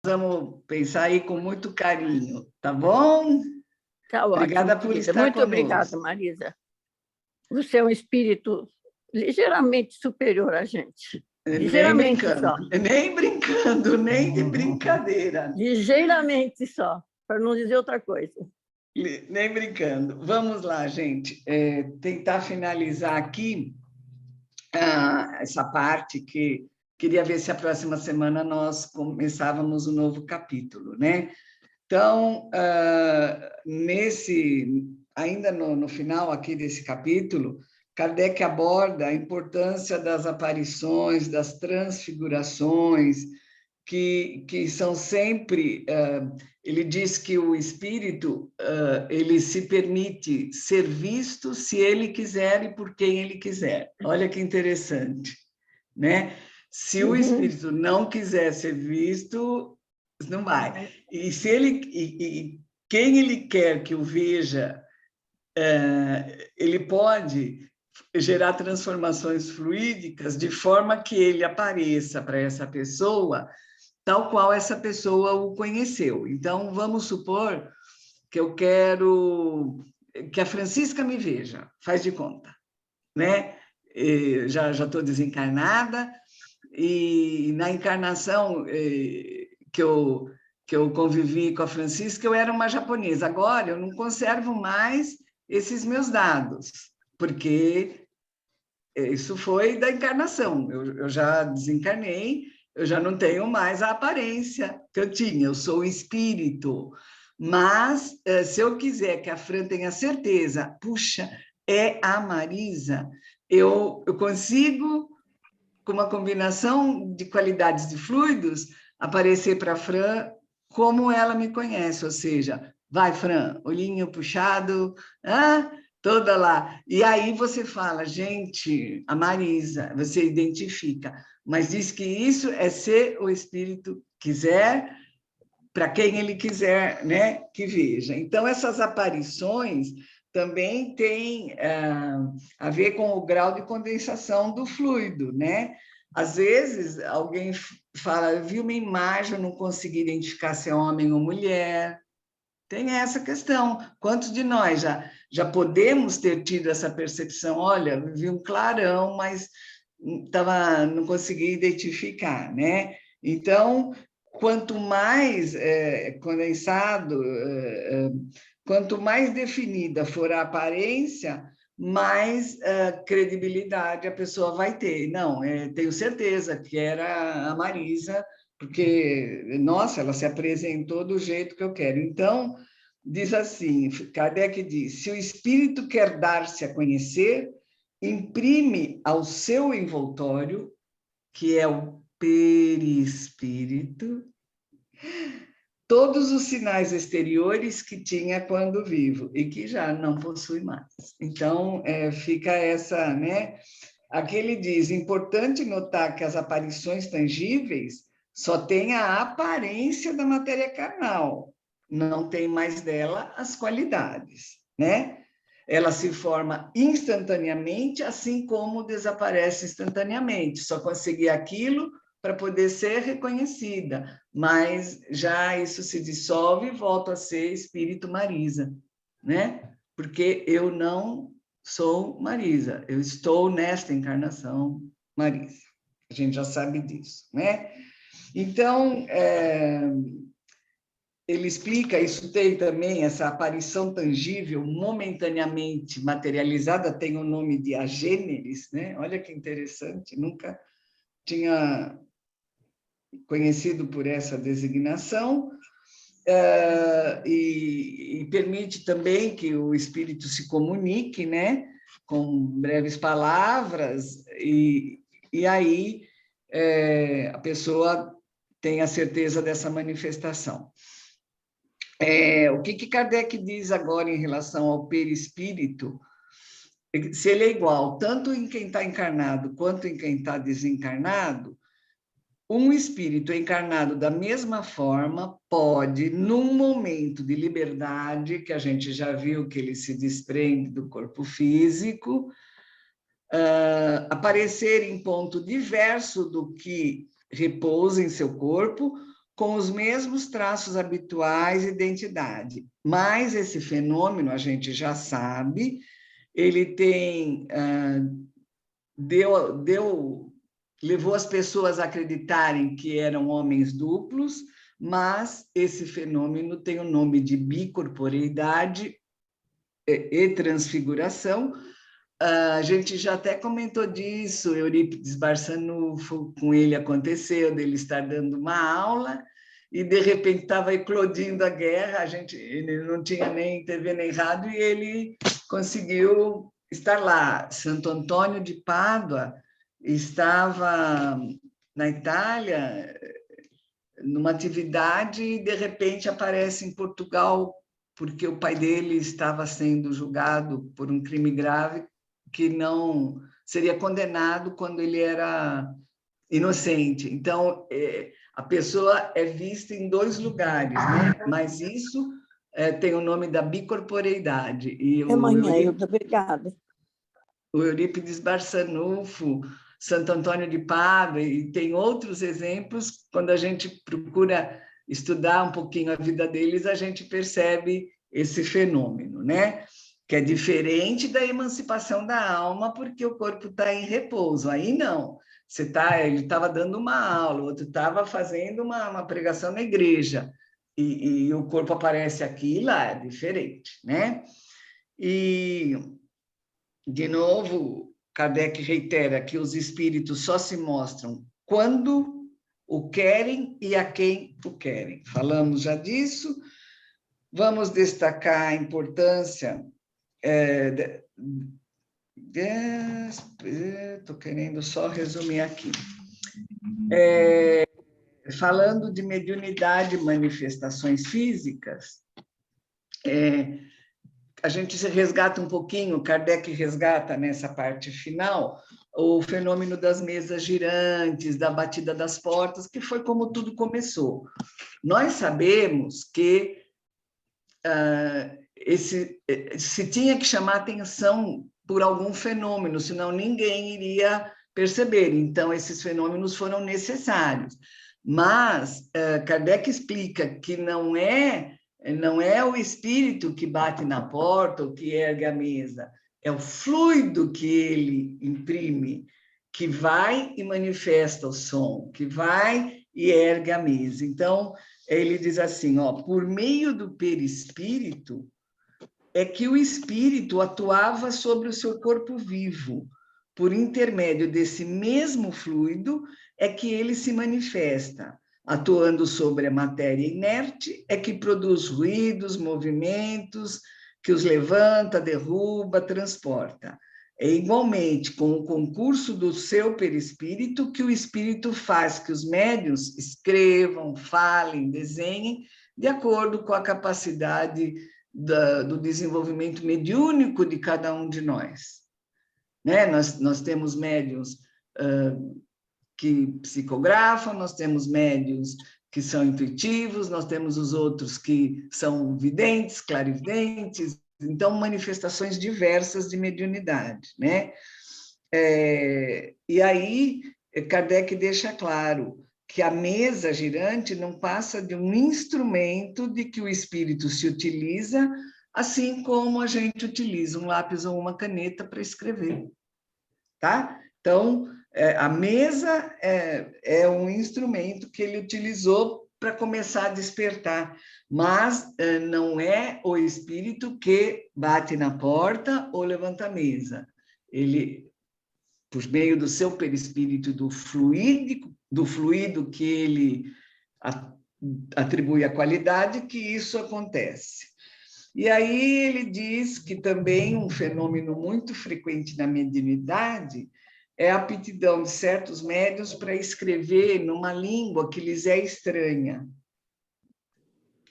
Vamos pensar aí com muito carinho, tá bom? Tá ótimo, Obrigada por Marisa. estar Muito conosco. obrigada, Marisa. Você é um espírito ligeiramente superior a gente. Ligeiramente só. Nem brincando, nem de brincadeira. Ligeiramente só, para não dizer outra coisa. Nem brincando. Vamos lá, gente. Tentar finalizar aqui essa parte que queria ver se a próxima semana nós começávamos um novo capítulo, né? Então, ainda no final aqui desse capítulo, Kardec aborda a importância das aparições, das transfigurações, que são sempre... ele diz que o espírito ele se permite ser visto se ele quiser e por quem ele quiser. Olha que interessante, né? Se o espírito não quiser ser visto, não vai. E se quem ele quer que o veja, ele pode gerar transformações fluídicas de forma que ele apareça para essa pessoa tal qual essa pessoa o conheceu. Então, vamos supor que eu quero que a Francisca me veja, faz de conta, né? Já estou desencarnada, e na encarnação que eu convivi com a Francisca, eu era uma japonesa. Agora, eu não conservo mais esses meus dados, porque isso foi da encarnação. Eu já desencarnei, eu já não tenho mais a aparência que eu tinha, eu sou o espírito. Mas, se eu quiser que a Fran tenha certeza, puxa, é a Marisa, eu consigo, com uma combinação de qualidades de fluidos, aparecer para a Fran como ela me conhece, ou seja, vai, Fran, olhinho puxado, toda lá. E aí você fala, gente, a Marisa, você identifica, mas diz que isso é se o espírito quiser, para quem ele quiser, né, que veja. Então, essas aparições também têm a ver com o grau de condensação do fluido, né? Às vezes, alguém fala, eu vi uma imagem, eu não consegui identificar se é homem ou mulher. Tem essa questão. Quantos de nós já podemos ter tido essa percepção? Olha, vi um clarão, mas não consegui identificar, né? Então, quanto mais condensado, quanto mais definida for a aparência, mais credibilidade a pessoa vai ter. Não, tenho certeza que era a Marisa, porque, nossa, ela se apresentou do jeito que eu quero. Então, diz assim, Kardec diz, se o espírito quer dar-se a conhecer, imprime ao seu envoltório, que é o perispírito, todos os sinais exteriores que tinha quando vivo e que já não possui mais. Então, fica essa, né? Aqui ele diz, importante notar que as aparições tangíveis só têm a aparência da matéria carnal, não tem mais dela as qualidades, né? Ela se forma instantaneamente, assim como desaparece instantaneamente. Só consegui aquilo para poder ser reconhecida, mas já isso se dissolve e volta a ser espírito Marisa, né? Porque eu não sou Marisa, eu estou nesta encarnação Marisa. A gente já sabe disso, né? Então, ele explica, isso tem também, essa aparição tangível, momentaneamente materializada, tem o nome de agêneres, né? Olha que interessante, nunca tinha conhecido por essa designação, e permite também que o espírito se comunique, né? Com breves palavras, e aí a pessoa tem a certeza dessa manifestação. O que Kardec diz agora em relação ao perispírito? Se ele é igual tanto em quem está encarnado quanto em quem está desencarnado, um espírito encarnado da mesma forma pode, num momento de liberdade, que a gente já viu que ele se desprende do corpo físico, aparecer em ponto diverso do que repousa em seu corpo, com os mesmos traços habituais e identidade. Mas esse fenômeno, a gente já sabe, ele tem... levou as pessoas a acreditarem que eram homens duplos, mas esse fenômeno tem o nome de bicorporeidade e transfiguração. A gente já até comentou disso, Eurípides Barçanufo, com ele aconteceu, dele estar dando uma aula, e de repente estava eclodindo a guerra, ele não tinha nem TV nem rádio, e ele conseguiu estar lá. Santo Antônio de Pádua estava na Itália, numa atividade, e de repente aparece em Portugal, porque o pai dele estava sendo julgado por um crime grave que não seria condenado quando ele era inocente. Então, a pessoa é vista em 2 lugares, né? Mas isso tem o nome da bicorporeidade. E obrigada. O Eurípides Barçanufo, Santo Antônio de Pádua, e tem outros exemplos. Quando a gente procura estudar um pouquinho a vida deles, a gente percebe esse fenômeno, né? Que é diferente da emancipação da alma, porque o corpo está em repouso. Aí não. Ele estava dando uma aula, o outro estava fazendo uma pregação na igreja, e o corpo aparece aqui e lá, é diferente, né? E, de novo, Kardec reitera que os espíritos só se mostram quando o querem e a quem o querem. Falamos já disso. Vamos destacar a importância... Estou querendo só resumir aqui. Falando de mediunidade e manifestações físicas, a gente se resgata um pouquinho, Kardec resgata nessa parte final, o fenômeno das mesas girantes, da batida das portas, que foi como tudo começou. Nós sabemos que se tinha que chamar atenção por algum fenômeno, senão ninguém iria perceber. Então, esses fenômenos foram necessários. Mas Kardec explica que não é o espírito que bate na porta ou que ergue a mesa, é o fluido que ele imprime, que vai e manifesta o som, que vai e ergue a mesa. Então, ele diz assim, por meio do perispírito, é que o espírito atuava sobre o seu corpo vivo. Por intermédio desse mesmo fluido é que ele se manifesta. Atuando sobre a matéria inerte, é que produz ruídos, movimentos, que os levanta, derruba, transporta. É igualmente com o concurso do seu perispírito que o espírito faz que os médiuns escrevam, falem, desenhem, de acordo com a capacidade do desenvolvimento mediúnico de cada um de nós. Né? Nós temos médiuns que psicografam, nós temos médiuns que são intuitivos, nós temos os outros que são videntes, clarividentes, então manifestações diversas de mediunidade, né? E aí Kardec deixa claro que a mesa girante não passa de um instrumento de que o espírito se utiliza, assim como a gente utiliza um lápis ou uma caneta para escrever, tá? Então, a mesa é um instrumento que ele utilizou para começar a despertar, mas não é o espírito que bate na porta ou levanta a mesa. Ele, por meio do seu perispírito, do fluido que ele atribui a qualidade, que isso acontece. E aí ele diz que também um fenômeno muito frequente na mediunidade é a aptidão de certos médiuns para escrever numa língua que lhes é estranha,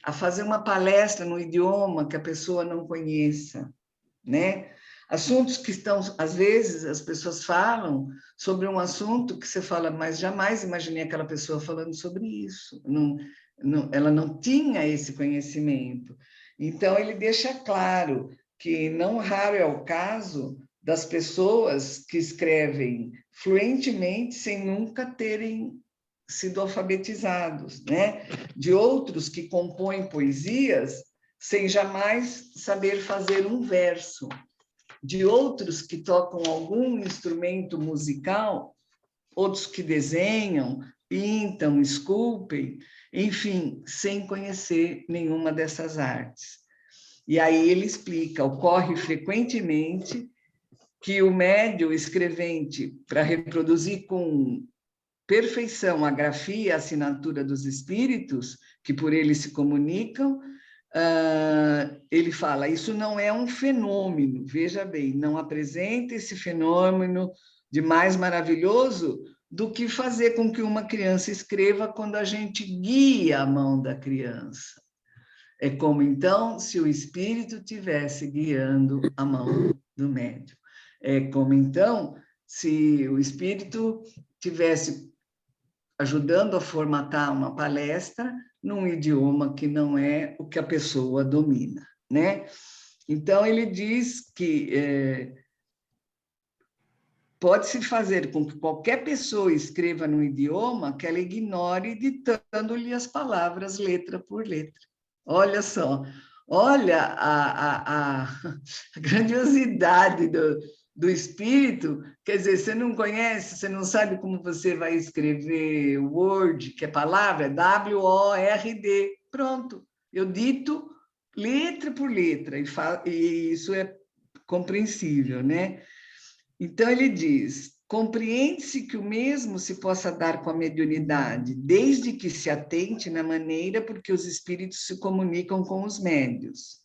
a fazer uma palestra no idioma que a pessoa não conheça, né? Assuntos que estão, às vezes, as pessoas falam sobre um assunto que você fala, mas jamais imaginei aquela pessoa falando sobre isso. Ela não tinha esse conhecimento. Então, ele deixa claro que não raro é o caso das pessoas que escrevem fluentemente sem nunca terem sido alfabetizados, né? De outros que compõem poesias sem jamais saber fazer um verso, de outros que tocam algum instrumento musical, outros que desenham, pintam, esculpem, enfim, sem conhecer nenhuma dessas artes. E aí ele explica, ocorre frequentemente que o médium escrevente, para reproduzir com perfeição a grafia e a assinatura dos espíritos, que por ele se comunicam, ele fala, isso não é um fenômeno, veja bem, não apresenta esse fenômeno de mais maravilhoso do que fazer com que uma criança escreva quando a gente guia a mão da criança. É como, então, se o espírito estivesse guiando a mão do médium. É como, então, se o espírito estivesse ajudando a formatar uma palestra num idioma que não é o que a pessoa domina, né? Então, ele diz que pode-se fazer com que qualquer pessoa escreva num idioma que ela ignore, ditando-lhe as palavras letra por letra. Olha só, olha a grandiosidade do espírito. Quer dizer, você não conhece, você não sabe como você vai escrever Word, que é palavra, é W-O-R-D. Pronto, eu dito letra por letra, e isso é compreensível, né? Então, ele diz, compreende-se que o mesmo se possa dar com a mediunidade, desde que se atente na maneira por que os espíritos se comunicam com os médiuns.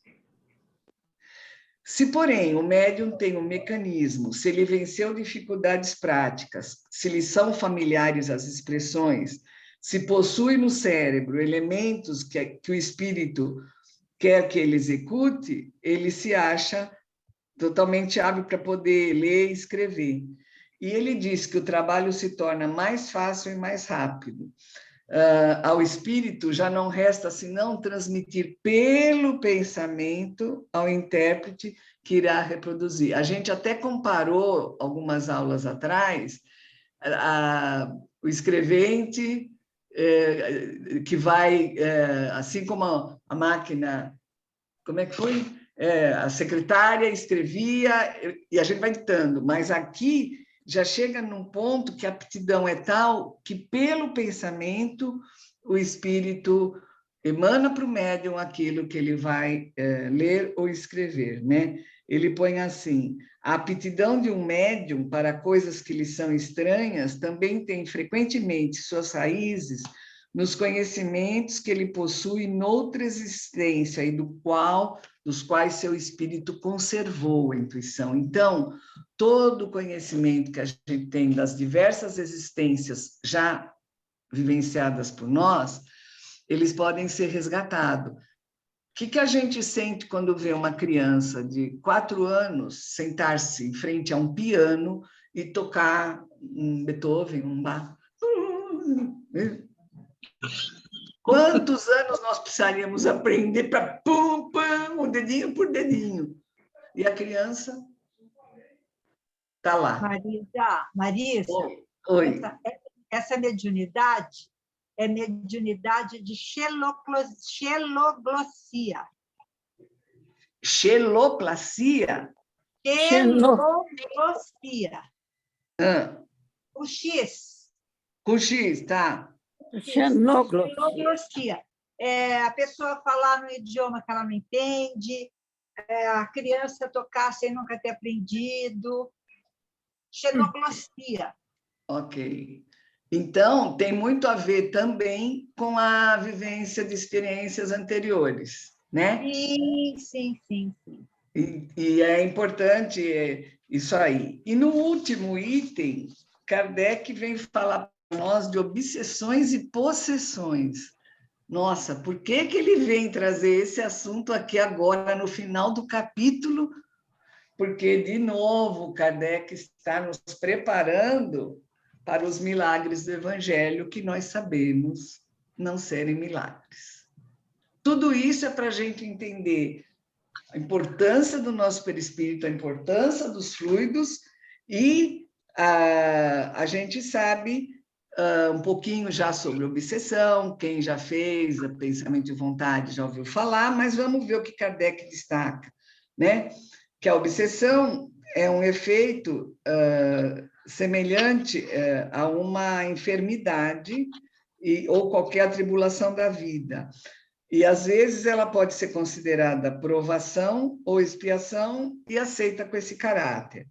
Se, porém, o médium tem um mecanismo, se ele venceu dificuldades práticas, se lhe são familiares as expressões, se possui no cérebro elementos que o espírito quer que ele execute, ele se acha totalmente hábil para poder ler e escrever. E ele diz que o trabalho se torna mais fácil e mais rápido. Ao espírito já não resta senão transmitir pelo pensamento ao intérprete que irá reproduzir. A gente até comparou, algumas aulas atrás, o escrevente que vai, assim como a máquina, como é que foi? A secretária escrevia e a gente vai ditando, mas aqui já chega num ponto que a aptidão é tal que, pelo pensamento, o espírito emana para o médium aquilo que ele vai ler ou escrever, né? Ele põe assim, a aptidão de um médium para coisas que lhe são estranhas também tem frequentemente suas raízes nos conhecimentos que ele possui noutra existência e dos quais seu espírito conservou a intuição. Então, todo o conhecimento que a gente tem das diversas existências já vivenciadas por nós, eles podem ser resgatados. O que a gente sente quando vê uma criança de 4 anos sentar-se em frente a um piano e tocar um Beethoven, um Bach? Quantos anos nós precisaríamos aprender para pum, pum, dedinho por dedinho? E a criança está lá. Marisa, Oi. Essa mediunidade é mediunidade de xeloglossia. Xeloplasia? Xeloglossia. O X. Com X, tá. Xeloglossia. A pessoa falar no idioma que ela não entende, a criança tocar sem nunca ter aprendido. Xeloglossia. Ok. Então, tem muito a ver também com a vivência de experiências anteriores, né? Sim. E é importante isso aí. E no último item, Kardec vem falar para nós de obsessões e possessões. Nossa, por que ele vem trazer esse assunto aqui agora, no final do capítulo? Porque, de novo, Kardec está nos preparando para os milagres do Evangelho, que nós sabemos não serem milagres. Tudo isso é para a gente entender a importância do nosso perispírito, a importância dos fluidos, e a gente sabe um pouquinho já sobre obsessão, quem já fez a pensamento de vontade já ouviu falar, mas vamos ver o que Kardec destaca, né? Que a obsessão é um efeito semelhante a uma enfermidade ou qualquer atribulação da vida. E, às vezes, ela pode ser considerada provação ou expiação e aceita com esse caráter.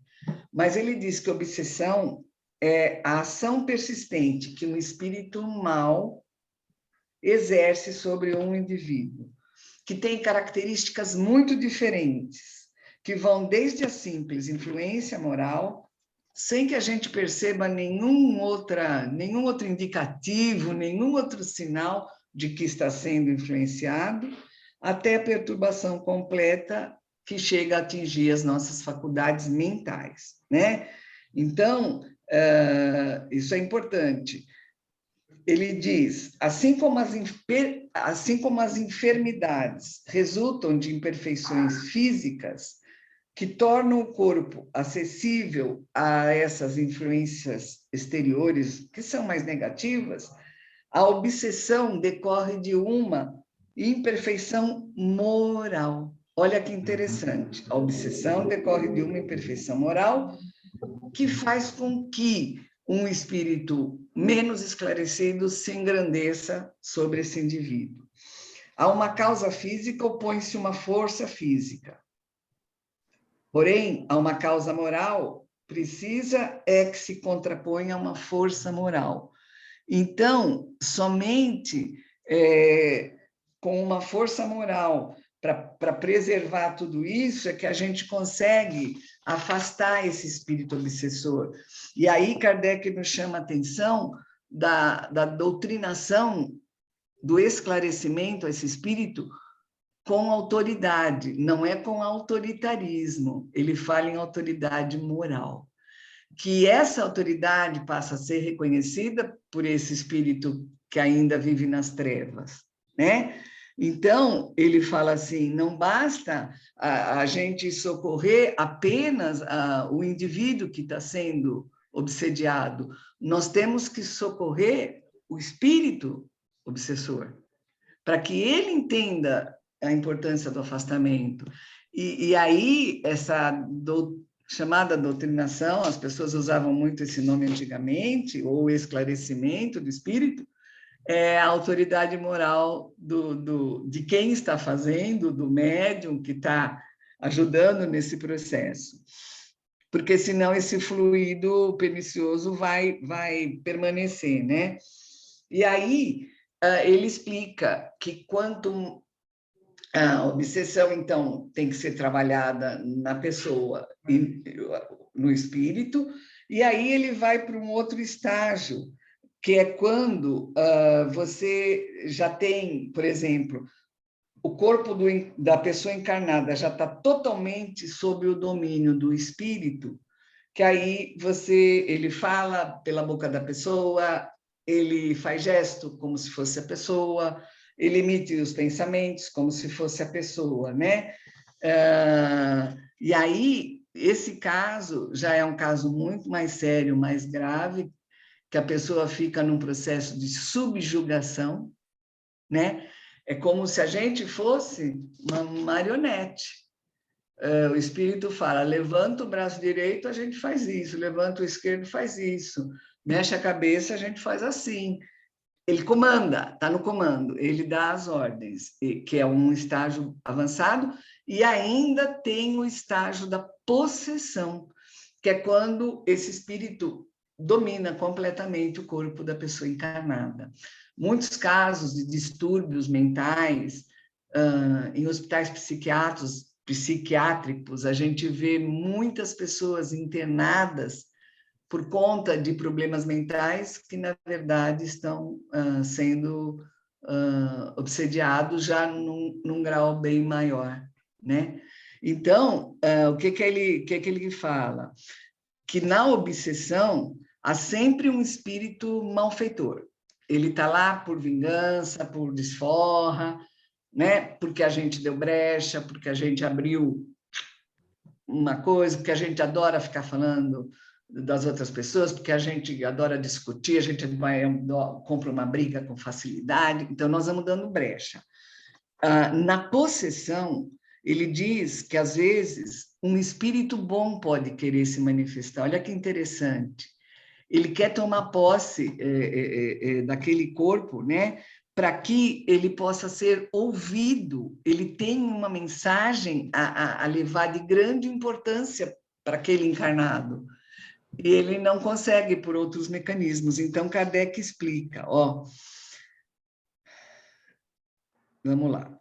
Mas ele diz que obsessão é a ação persistente que um espírito mau exerce sobre um indivíduo, que tem características muito diferentes, que vão desde a simples influência moral, sem que a gente perceba nenhum outro indicativo, nenhum outro sinal de que está sendo influenciado, até a perturbação completa que chega a atingir as nossas faculdades mentais, né? Então, isso é importante. Ele diz, assim como as enfermidades resultam de imperfeições físicas que tornam o corpo acessível a essas influências exteriores que são mais negativas, a obsessão decorre de uma imperfeição moral. Olha que interessante. A obsessão decorre de uma imperfeição moral que faz com que um espírito menos esclarecido se engrandeça sobre esse indivíduo. A uma causa física opõe-se uma força física. Porém, a uma causa moral, precisa que se contraponha a uma força moral. Então, somente com uma força moral para preservar tudo isso é que a gente consegue afastar esse espírito obsessor. E aí Kardec nos chama a atenção da doutrinação, do esclarecimento a esse espírito com autoridade, não é com autoritarismo, ele fala em autoridade moral. Que essa autoridade passa a ser reconhecida por esse espírito que ainda vive nas trevas, né? Então, ele fala assim, não basta a gente socorrer apenas o indivíduo que está sendo obsediado, nós temos que socorrer o espírito obsessor, para que ele entenda a importância do afastamento. E aí, essa chamada doutrinação, as pessoas usavam muito esse nome antigamente, ou esclarecimento do espírito, é a autoridade moral de quem está fazendo, do médium que está ajudando nesse processo. Porque senão esse fluido pernicioso vai permanecer, né? E aí ele explica que quanto a obsessão, então, tem que ser trabalhada na pessoa e no espírito, e aí ele vai para um outro estágio, que é quando você já tem, por exemplo, o corpo da pessoa encarnada já está totalmente sob o domínio do espírito, que aí ele fala pela boca da pessoa, ele faz gesto como se fosse a pessoa, ele emite os pensamentos como se fosse a pessoa, né? E aí, esse caso já é um caso muito mais sério, mais grave, que a pessoa fica num processo de subjugação, né? É como se a gente fosse uma marionete. O espírito fala, levanta o braço direito, a gente faz isso, levanta o esquerdo, faz isso, mexe a cabeça, a gente faz assim. Ele comanda, está no comando, ele dá as ordens, que é um estágio avançado, e ainda tem o estágio da possessão, que é quando esse espírito domina completamente o corpo da pessoa encarnada. Muitos casos de distúrbios mentais, em hospitais psiquiátricos, a gente vê muitas pessoas internadas por conta de problemas mentais que, na verdade, estão sendo obsediados já num grau bem maior, né? Então, o que ele fala? Que na obsessão há sempre um espírito malfeitor. Ele está lá por vingança, por desforra, né? Porque a gente deu brecha, porque a gente abriu uma coisa, porque a gente adora ficar falando das outras pessoas, porque a gente adora discutir, a gente compra uma briga com facilidade, então nós vamos dando brecha. Na possessão, ele diz que, às vezes, um espírito bom pode querer se manifestar. Olha que interessante. Ele quer tomar posse daquele corpo, né? Para que ele possa ser ouvido. Ele tem uma mensagem a levar de grande importância para aquele encarnado. E ele não consegue por outros mecanismos. Então, Kardec explica. Vamos lá.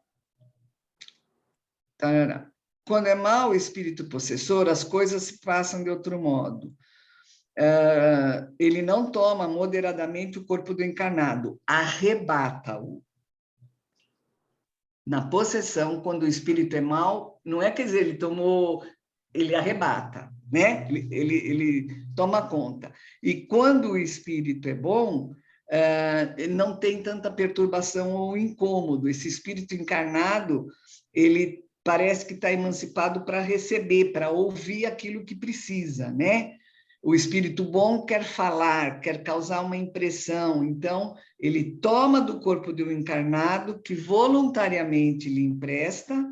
Quando é mau o espírito possessor, as coisas se passam de outro modo. Ele não toma moderadamente o corpo do encarnado, arrebata-o. Na possessão, quando o espírito é mau, não é, quer dizer, ele arrebata, né? Ele toma conta. E quando o espírito é bom, não tem tanta perturbação ou incômodo. Esse espírito encarnado, ele parece que está emancipado para receber, para ouvir aquilo que precisa, né? O espírito bom quer falar, quer causar uma impressão, então ele toma do corpo do encarnado, que voluntariamente lhe empresta,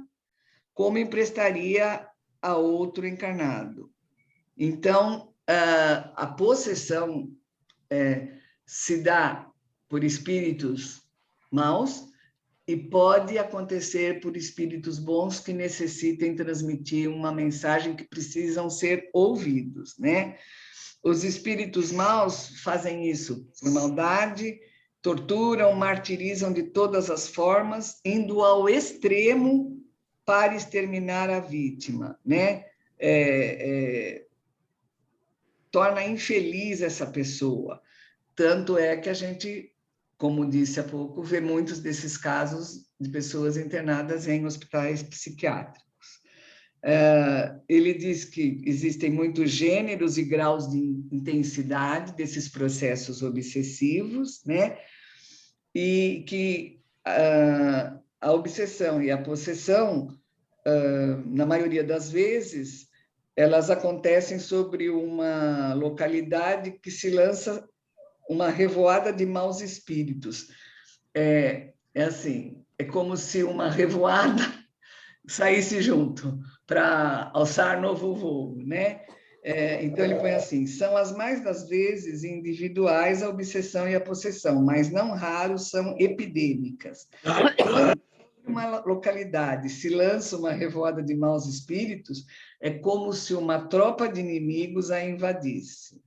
como emprestaria a outro encarnado. Então, a possessão se dá por espíritos maus e pode acontecer por espíritos bons que necessitem transmitir uma mensagem que precisam ser ouvidos, né? Os espíritos maus fazem isso por maldade, torturam, martirizam de todas as formas, indo ao extremo para exterminar a vítima, né? Torna infeliz essa pessoa. Tanto é que a gente, como disse há pouco, vê muitos desses casos de pessoas internadas em hospitais psiquiátricos. Ele diz que existem muitos gêneros e graus de intensidade desses processos obsessivos, né? E que a obsessão e a possessão, na maioria das vezes, elas acontecem sobre uma localidade que se lança uma revoada de maus espíritos. Assim, é como se uma revoada saísse junto para alçar novo voo, né? Então, ele põe assim, são as mais das vezes individuais a obsessão e a possessão, mas não raro são epidêmicas. Quando uma localidade se lança uma revoada de maus espíritos, é como se uma tropa de inimigos a invadisse.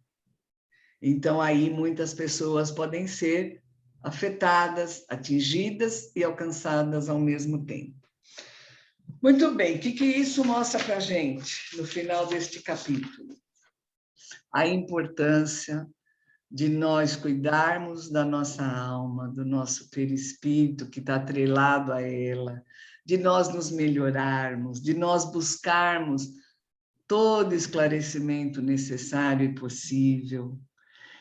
Então, aí muitas pessoas podem ser afetadas, atingidas e alcançadas ao mesmo tempo. Muito bem, o que isso mostra para a gente no final deste capítulo? A importância de nós cuidarmos da nossa alma, do nosso perispírito que está atrelado a ela, de nós nos melhorarmos, de nós buscarmos todo esclarecimento necessário e possível,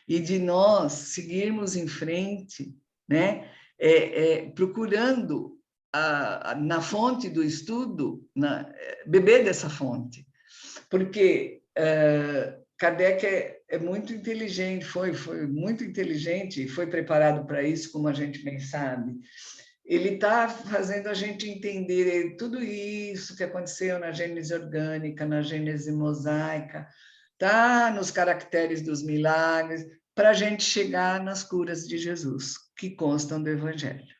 e de nós seguirmos em frente, né? Procurando na fonte do estudo, beber dessa fonte, porque Kardec é muito inteligente, foi muito inteligente, foi preparado para isso, como a gente bem sabe. Ele está fazendo a gente entender tudo isso que aconteceu na gênese orgânica, na gênese mosaica, tá nos caracteres dos milagres, para a gente chegar nas curas de Jesus, que constam do Evangelho.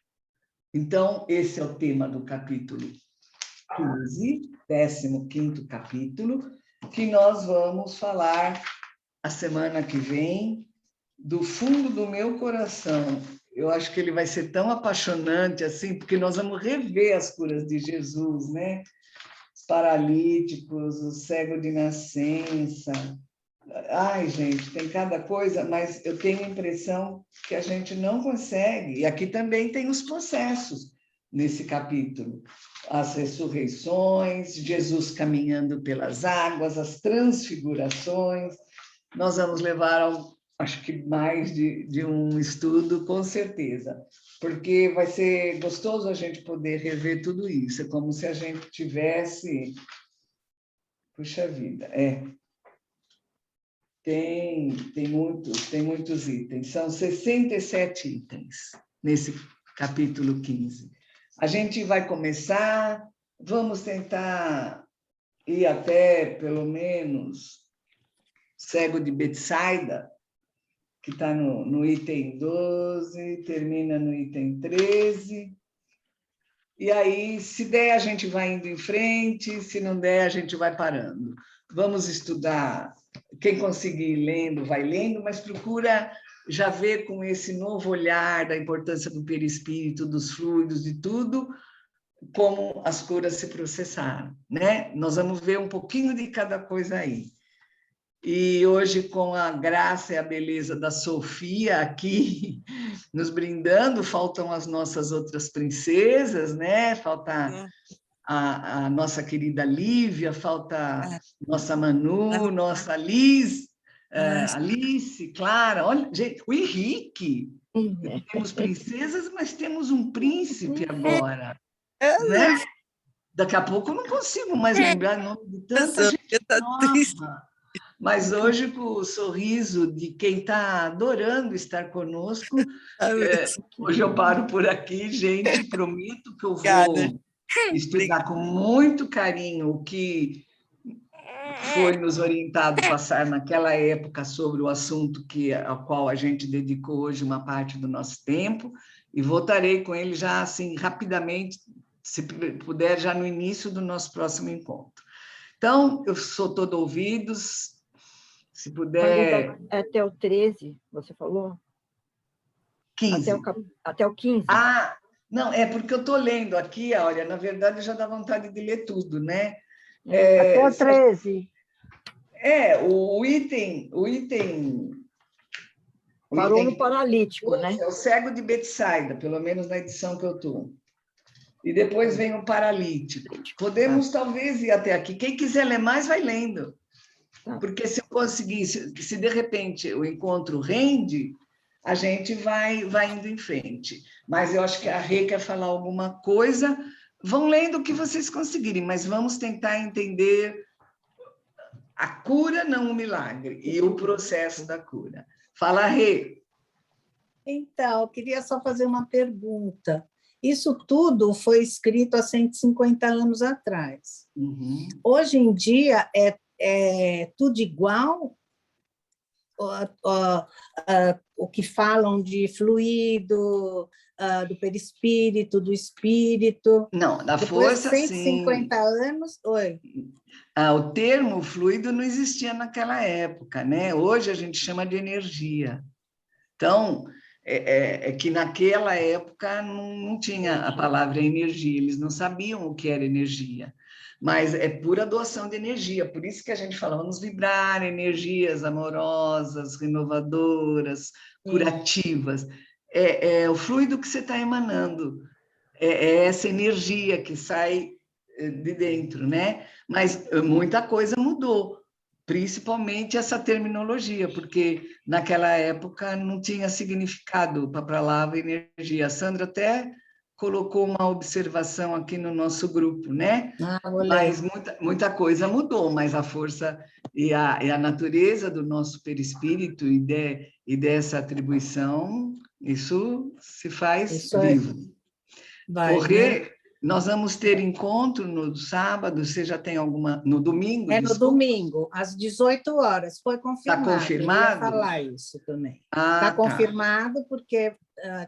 Então, esse é o tema do capítulo 15, 15º capítulo, que nós vamos falar a semana que vem, do fundo do meu coração. Eu acho que ele vai ser tão apaixonante assim, porque nós vamos rever as curas de Jesus, né? Os paralíticos, o cego de nascença. Ai, gente, tem cada coisa, mas eu tenho a impressão que a gente não consegue. E aqui também tem os processos nesse capítulo. As ressurreições, Jesus caminhando pelas águas, as transfigurações. Nós vamos levar, acho que mais de um estudo, com certeza, porque vai ser gostoso a gente poder rever tudo isso. É como se a gente tivesse... Puxa vida, Tem muitos itens. São 67 itens nesse capítulo 15. A gente vai começar, vamos tentar ir até, pelo menos, Cego de Betsaida, que está no item 12, termina no item 13. E aí, se der, a gente vai indo em frente, se não der, a gente vai parando. Vamos estudar. Quem conseguir ir lendo, vai lendo, mas procura já ver com esse novo olhar da importância do perispírito, dos fluidos, de tudo, como as curas se processaram, né? Nós vamos ver um pouquinho de cada coisa aí. E hoje, com a graça e a beleza da Sofia aqui nos brindando, faltam as nossas outras princesas, né? Falta a nossa querida Lívia, falta nossa Manu, nossa Liz, Alice, Clara, olha, gente, o Henrique. Temos princesas, mas temos um príncipe agora, né? Daqui a pouco eu não consigo mais lembrar o nome de tanta gente nova. Mas hoje, com o sorriso de quem está adorando estar conosco, hoje eu paro por aqui, gente. Prometo que eu vou estudar com muito carinho o que foi nos orientado passar naquela época sobre o assunto ao qual a gente dedicou hoje uma parte do nosso tempo, e voltarei com ele já assim rapidamente, se puder, já no início do nosso próximo encontro. Então, eu sou todo ouvidos. Se puder... Até o 13, você falou? 15. Até o 15. Ah, não, é porque eu estou lendo aqui, olha, na verdade já dá vontade de ler tudo, né? Até o 13. O item Parou no paralítico, né? É o Cego de Betsaida, pelo menos na edição que eu estou. E depois vem o paralítico. Podemos talvez ir até aqui. Quem quiser ler mais, vai lendo. Porque se eu conseguir, se de repente o encontro rende, a gente vai indo em frente. Mas eu acho que a Rê quer falar alguma coisa. Vão lendo o que vocês conseguirem, mas vamos tentar entender a cura, não o milagre, e o processo da cura. Fala, Rê. Então, eu queria só fazer uma pergunta. Isso tudo foi escrito há 150 anos atrás. Uhum. Hoje em dia, é tudo igual? O que falam de fluido, do perispírito, do espírito. Não, da Depois força, de 150 anos... Oi. O termo fluido não existia naquela época, né? Hoje a gente chama de energia. Então, é que naquela época não tinha a palavra energia, eles não sabiam o que era energia. Mas é pura doação de energia, por isso que a gente fala, vamos vibrar energias amorosas, renovadoras, curativas. É o fluido que você está emanando, é essa energia que sai de dentro, né? Mas muita coisa mudou, principalmente essa terminologia, porque naquela época não tinha significado para a palavra energia. A Sandra até colocou uma observação aqui no nosso grupo, né? Mas muita coisa mudou, mas a força e a natureza do nosso perispírito e dessa atribuição, isso se faz vivo. Porque nós vamos ter encontro no sábado, você já tem alguma... No domingo? No domingo, às 18 horas. Foi confirmado. Está confirmado? Eu ia falar isso também. Está confirmado porque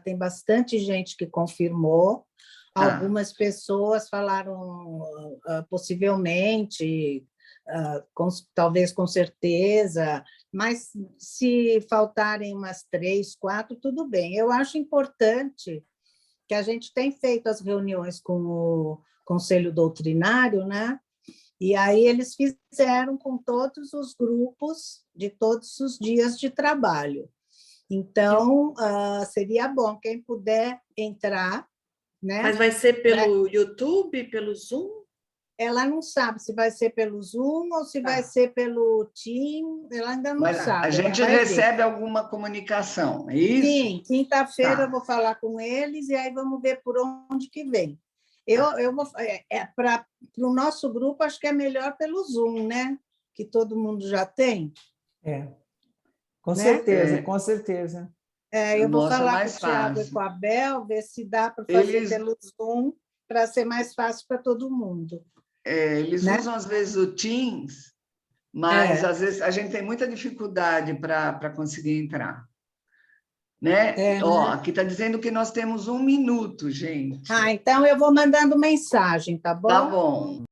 tem bastante gente que confirmou. Algumas pessoas falaram possivelmente, talvez com certeza, mas se faltarem umas 3, 4, tudo bem. Eu acho importante que a gente tem feito as reuniões com o Conselho Doutrinário, né? E aí eles fizeram com todos os grupos de todos os dias de trabalho. Então, seria bom quem puder entrar, né? Mas vai ser pelo YouTube, pelo Zoom? Ela não sabe se vai ser pelo Zoom ou se vai ser pelo Team, ela ainda não sabe. A gente recebe alguma comunicação, é isso? Sim, quinta-feira eu vou falar com eles e aí vamos ver por onde que vem. Para o nosso grupo, acho que é melhor pelo Zoom, né? Que todo mundo já tem. Com né? certeza, com certeza. Eu vou Nossa, falar com mais o Tiago e fácil. com a Bel, ver se dá para fazer Eles, pelo Zoom, para ser mais fácil para todo mundo, eles né? usam, às vezes, o Teams, mas, É, às vezes, a gente tem muita dificuldade para conseguir entrar. Né? Ó, né? aqui está dizendo que nós temos 1 minuto, gente. Então eu vou mandando mensagem, tá Tá bom? bom.